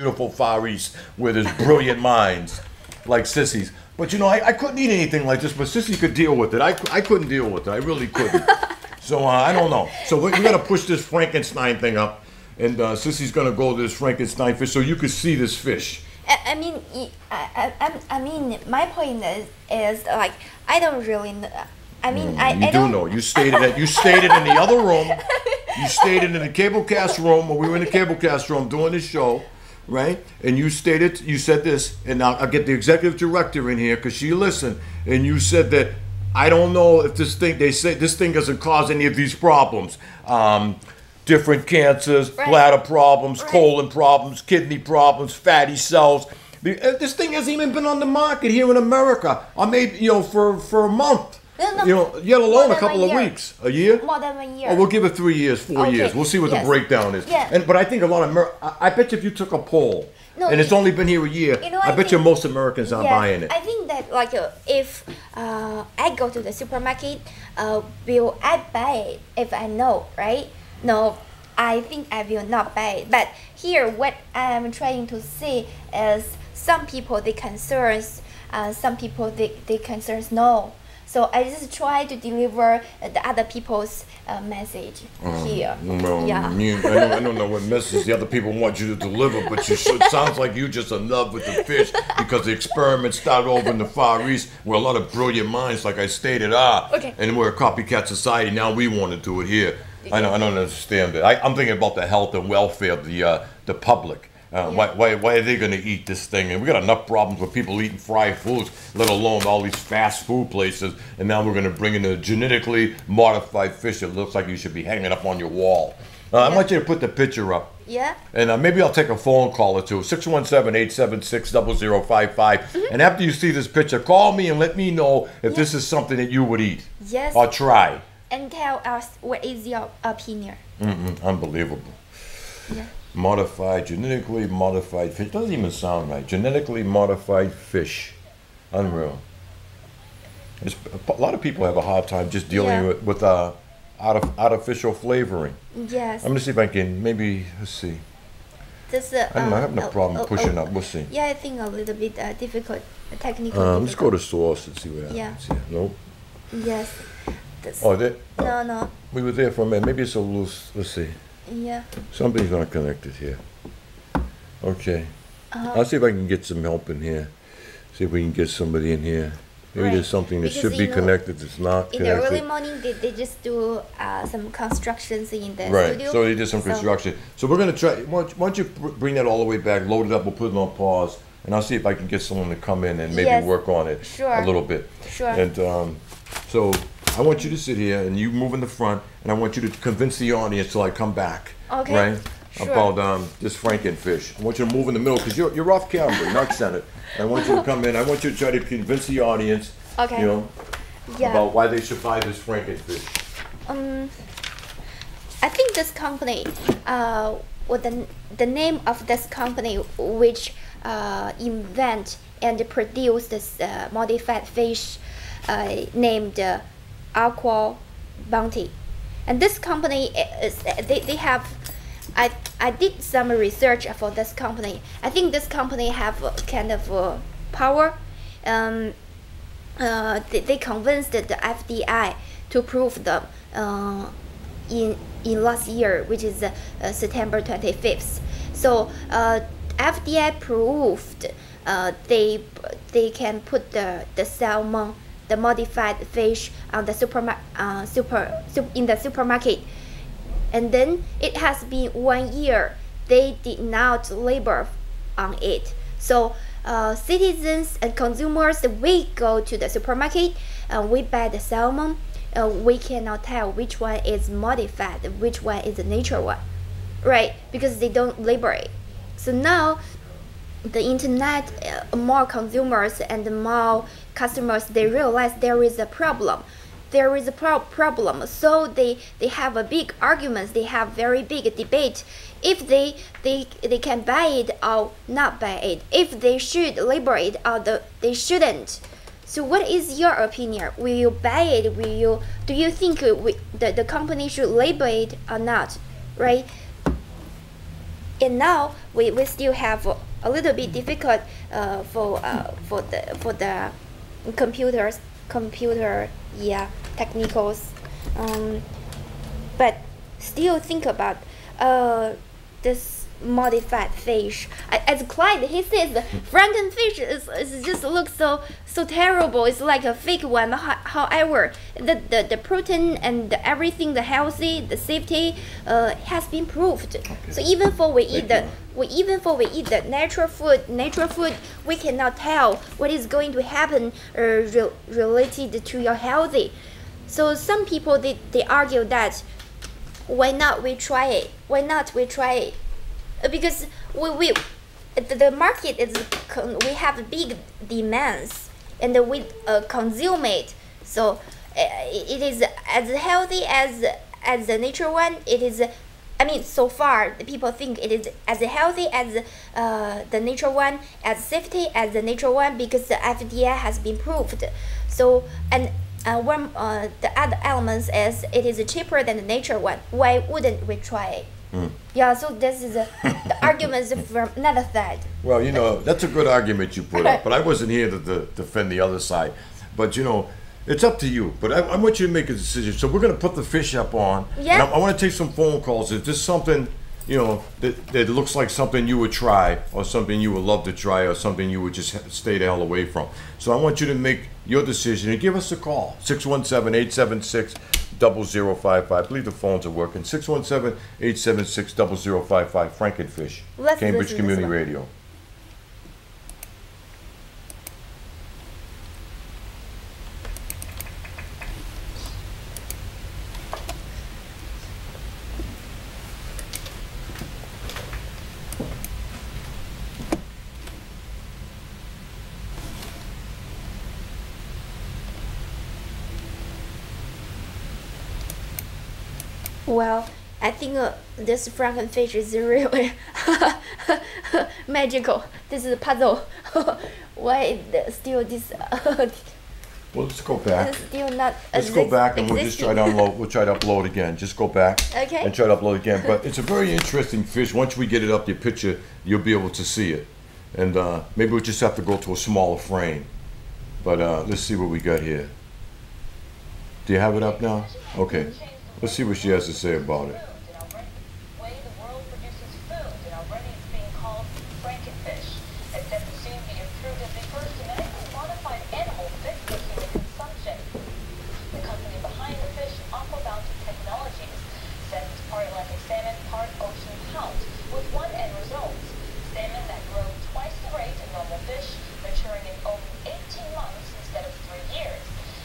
beautiful Far East where there's brilliant minds like Sissy's. But you know, I couldn't eat anything like this, but Sissy could deal with it. I couldn't deal with it. I really couldn't. So I don't know. So we got to push this Frankenstein thing up, and Sissy's gonna go to this Frankenstein fish so you could see this fish. I mean, my point is like I don't really know. I mean, I don't know. You stayed in the other room. You stayed in the cablecast room when we were in the cablecast room doing this show, right? And you stated, you said this, and I'll get the executive director in here because she listened, and you said that I don't know if this thing, they say this thing doesn't cause any of these problems. Different cancers, bladder problems, colon problems, kidney problems, fatty cells. This thing hasn't even been on the market here in America. I made, for a month. No. Yet alone a couple of weeks. A year? More than 1 year. Oh, we'll give it 3 years, 4 years. We'll see what the breakdown is. Yeah. But I think a lot of I bet you if you took a poll, and it's only been here a year, I bet you most Americans aren't buying it. I think that like if I go to the supermarket, will I buy it if I know, right? No, I think I will not buy it. But here, what I'm trying to say is some people they concerns, some people they concerns no. So I just try to deliver the other people's message here. Well, yeah. I don't know what message the other people want you to deliver, but it sounds like you just in love with the fish because the experiment started over in the Far East where a lot of brilliant minds, like I stated, are. Okay. And we're a copycat society. Now we want to do it here. I don't understand it. I'm thinking about the health and welfare of the public. Why are they going to eat this thing? And we got enough problems with people eating fried foods, let alone all these fast food places. And now we're going to bring in a genetically modified fish that looks like you should be hanging up on your wall. I want you to put the picture up. Yeah. And maybe I'll take a phone call or two, 617-876-0055. And after you see this picture, call me and let me know if this is something that you would eat. Yes. Or try. And tell us what is your opinion. Unbelievable. Yeah. Genetically modified fish. Doesn't even sound right. Genetically modified fish. Unreal. A lot of people have a hard time just dealing with artificial flavoring. Yes. I'm going to see if I can, let's see. This, I'm having a problem pushing up. We'll see. Yeah, I think a little bit difficult, technical. Let's go to source and see what happens. Yeah. Nope. Yes. No. We were there for a minute. Maybe it's a loose. Let's see. Yeah. Something's not connected here. Okay. I'll see if I can get some help in here. See if we can get somebody in here. Maybe there's something that should be connected that's not connected. In the early morning, they just do some constructions in the studio. Right, so they did some construction. So we're going to try, why don't you bring that all the way back, load it up, we'll put it on pause, and I'll see if I can get someone to come in and maybe work on it a little bit. Sure. And so I want you to sit here and you move in the front, and I want you to convince the audience till I come back. Okay. Right? Sure. About this Frankenfish. I want you to move in the middle because you're off camera, not centered. I want you to come in. I want you to try to convince the audience, about why they should buy this Frankenfish. I think this company, the name of this company which invent and produce this modified fish named Aqua Bounty. And this company they have. I did some research for this company. I think this company have kind of power. They convinced the FDI to prove them in last year, which is September 25th. So FDI proved they can put the salmon, the modified fish on the in the supermarket. And then it has been 1 year. They did not labor on it. So citizens and consumers, we go to the supermarket, we buy the salmon. We cannot tell which one is modified, which one is the natural one, right? Because they don't label it. So now the internet, more consumers and more customers, they realize there is a problem. There is a problem. So they have a big arguments. They have very big debate. If they can buy it or not buy it. If they should label it or they shouldn't. So what is your opinion? Will you buy it? Do you think the company should label it or not? Right? And now we still have a little bit difficult for the computer technicals, but still think about this modified fish. As Clyde, he says Frankenfish is just looks so terrible. It's like a fake one. However, the protein and everything, the healthy, the safety has been proved. Okay. So even for we eat the natural food, we cannot tell what is going to happen related to your healthy. So some people they argue that why not we try it? Because the market is we have big demands and we consume it, so it is as healthy as the natural one. It is, I mean, so far people think it is as healthy as the natural one, as safety as the natural one, because the FDA has been proved. So and one the other elements is it is cheaper than the natural one. Why wouldn't we try it? Yeah, so this is the arguments from another side. Well, you know, that's a good argument you put up, but I wasn't here to defend the other side. But, you know, it's up to you. But I want you to make a decision. So we're going to put the fish up on. Yeah. And I want to take some phone calls. Is this something, you know, that looks like something you would try, or something you would love to try, or something you would just stay the hell away from? So I want you to make your decision and give us a call. 617-876-0055. I believe the phones are working. 617-876-0055. Frankenfish. Cambridge Community Radio. Well, I think this Frankenfish is really magical. This is a puzzle. Why still this? Well, let's go back. Still not. Let's go back and we'll just try to unload. We'll try to upload again. Just go back. Okay. And try to upload again. But it's a very interesting fish. Once we get it up, your picture, you'll be able to see it. And maybe we'll just have to go to a smaller frame. But let's see what we got here. Do you have it up now? Okay. Let's see what she has to say about it. The way the world produces food, and already it's being called Frankenfish. It's said to soon be approved as the first genetically modified animal fit for human consumption. The company behind the fish, Aqua Bounty Technologies, says it's part Atlantic salmon, part ocean pout, with one end result: salmon that grow twice the rate of normal fish, maturing in only 18 months instead of 3 years.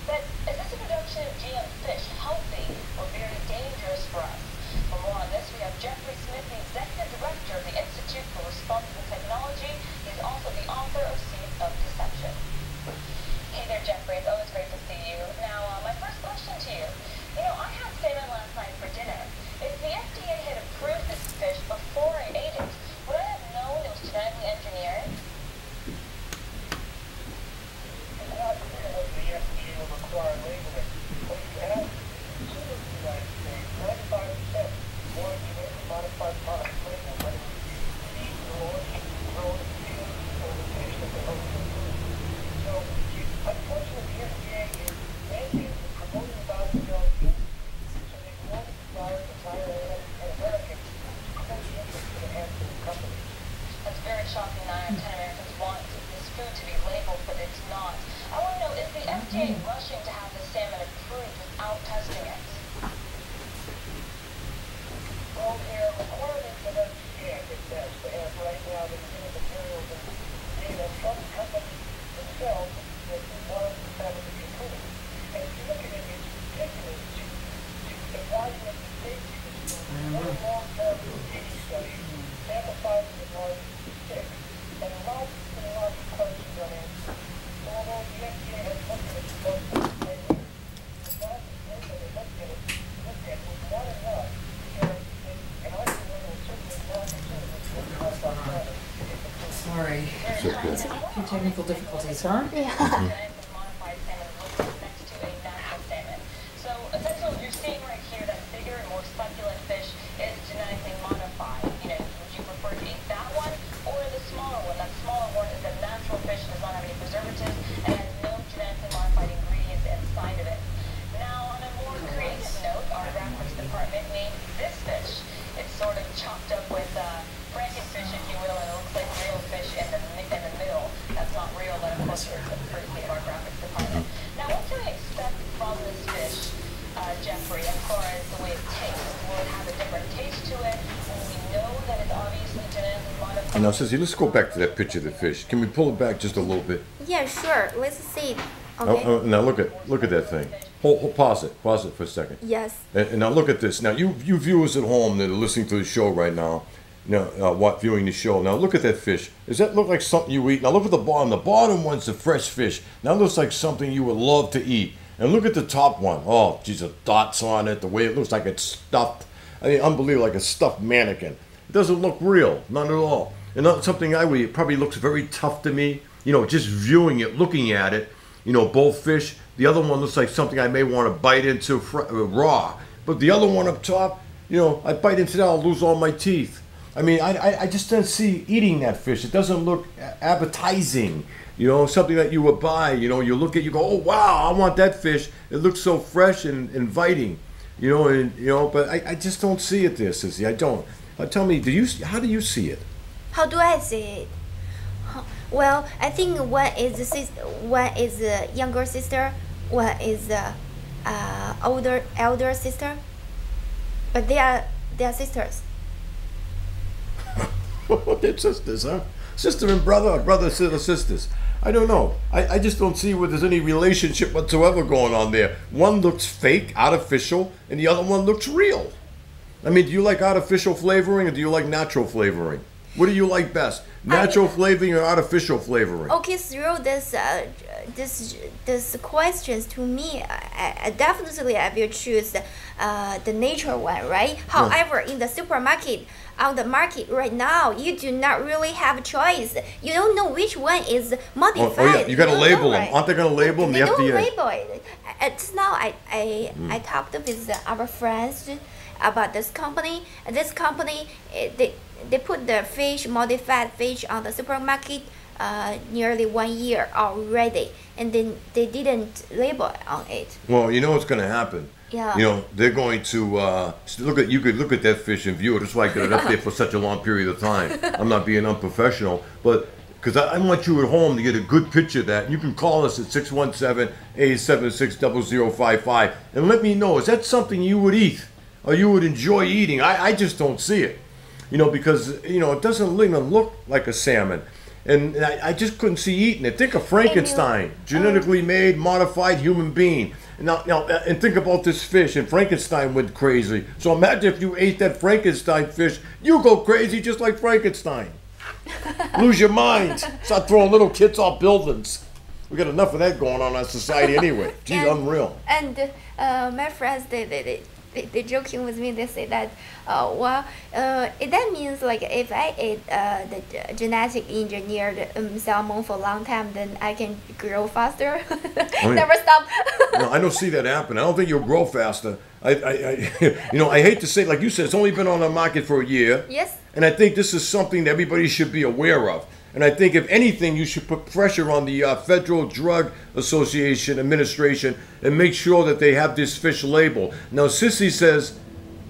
But is this introduction of GM fish healthy or very dangerous for us? For more on this, we have Jeffrey Smith, the Executive Director of the Institute for Responsible Technology. He's also the author of Seeds of Deception. Hey there, Jeffrey. It's always great to see you. Now, my first question to you. You know, I had salmon last night for dinner. If the FDA had approved this fish before I ate it, would I have known it was genetically engineered? It's not clear what the FDA will require labeling. What you have in the United States, 95% more genetically modified products labeled, whether it be seed or grown in fields or the fish that they're hoping to. So, unfortunately, the FDA is mandated to promote about the Europeans, so they can only desire and Americans to promote the interest of the handful of companies. That's very shocking. 9 out of 10 Americans want this food to be labeled, but it's not. I want to know, is the FDA rushing to have the salmon approved without testing it? Well, there are requirements of FDA, I think that's they have right now the genetic materials and data from companies themselves that want the salmon to be approved. And if you look at it, it's ridiculous to evaluate the safety of this food. One long-term safety study, sample size is as large as 6, and a lot of questions on it. So although the FDA has looked at it for most of 10 years, the amount of data they looked at was not enough. And I think one will certainly not consider this one about salmon. Sorry. A few technical difficulties, huh? Yeah. Genetically modified salmon looks next to a natural salmon. So essentially what you're seeing right here, that bigger and more succulent fish is genetically modified. You know, would you prefer nicknamed this fish. It's sort of chopped up with Frankenfish, if you will, and it looks like real fish in the middle. That's not real, but of course it's the courtesy of our graphics department. Now, what can we expect from this fish, Jeffrey, as far as the way it tastes? Will it have a different taste to it? Will we know that it's obviously genetically modified? Now, Sissy, let's go back to that picture of the fish. Can we pull it back just a little bit? Yeah, sure. Let's see. Okay. Now look at that thing. Pause it for a second. Yes. And now look at this. Now you viewers at home that are listening to the show right now, viewing the show. Now look at that fish. Does that look like something you eat? Now look at the bottom. The bottom one's the fresh fish. Now it looks like something you would love to eat. And look at the top one. Oh, geez, the dots on it. The way it looks like it's stuffed. I mean, unbelievable, like a stuffed mannequin. It doesn't look real, none at all. And not something I would eat. It probably looks very tough to me. Just viewing it, looking at it. Both fish. The other one looks like something I may want to bite into raw. But the other one up top, I bite into that, I'll lose all my teeth. I mean, I just don't see eating that fish. It doesn't look appetizing. Something that you would buy. You look at, you go, oh wow, I want that fish. It looks so fresh and inviting. But I just don't see it there, Sissy. I don't. Tell me, how do you see it? How do I see it? Well, I think one is the younger sister, one is the elder sister, but they are sisters. They're sisters, huh? Sister and brother, or brother, sister, sisters. I don't know. I just don't see where there's any relationship whatsoever going on there. One looks fake, artificial, and the other one looks real. I mean, do you like artificial flavoring or do you like natural flavoring? What do you like best? Natural flavoring or artificial flavoring? Okay, through this questions to me, I definitely I will choose the nature one, right? However, in the supermarket, on the market right now, you do not really have a choice. You don't know which one is modified. Oh yeah, you got to label them. Aren't they going to label them? They don't label it. It's now I talked with our friends about this company. This company, they put the modified fish on the supermarket nearly 1 year already, and then they didn't label on it. Well, you know what's going to happen. Yeah. They're going to you could look at that fish and view it. That's why I got it up there for such a long period of time. I'm not being unprofessional, but because I want you at home to get a good picture of that. You can call us at 617-876-0055 and let me know, is that something you would eat or you would enjoy eating? I just don't see it. Because it doesn't even look like a salmon. And I just couldn't see eating it. Think of Frankenstein, genetically made, modified human being. Now, and think about this fish, and Frankenstein went crazy. So imagine if you ate that Frankenstein fish, you go crazy just like Frankenstein. Lose your mind. Start throwing little kids off buildings. We got enough of that going on in our society anyway. Geez, unreal. And my friends, they joking with me. They say that, that means like if I ate the genetic engineered salmon for a long time, then I can grow faster. Never stop. No, I don't see that happen. I don't think you'll grow faster. I hate to say, like you said, it's only been on the market for a year. Yes. And I think this is something that everybody should be aware of. And I think if anything, you should put pressure on the Federal Drug Association Administration and make sure that they have this fish labeled. Now, Sissy says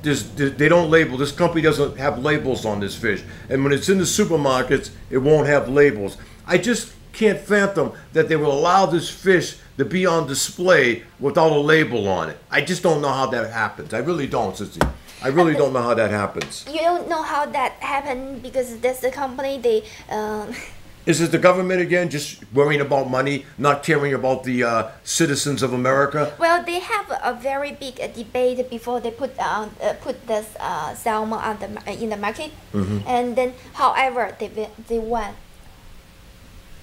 they don't label. This company doesn't have labels on this fish. And when it's in the supermarkets, it won't have labels. I just can't fathom that they will allow this fish to be on display without a label on it. I just don't know how that happens. I really don't, Sissy. I really don't know how that happens. You don't know how that happened because that's the company they. Is it the government again, just worrying about money, not caring about the citizens of America? Well, they have a very big debate before they put this salmon in the market, and then, however, they won.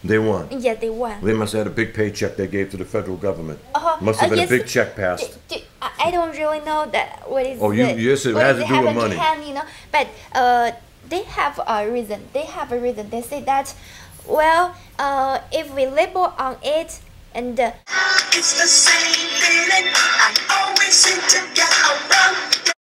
They won? Yeah, they won. They must have had a big paycheck they gave to the federal government. Must have been a big check passed. I don't really know that what is. Yes, it has to do with money. But they have a reason. They have a reason. They say that, well, if we label on it and. It's the same feeling I always seem to get around.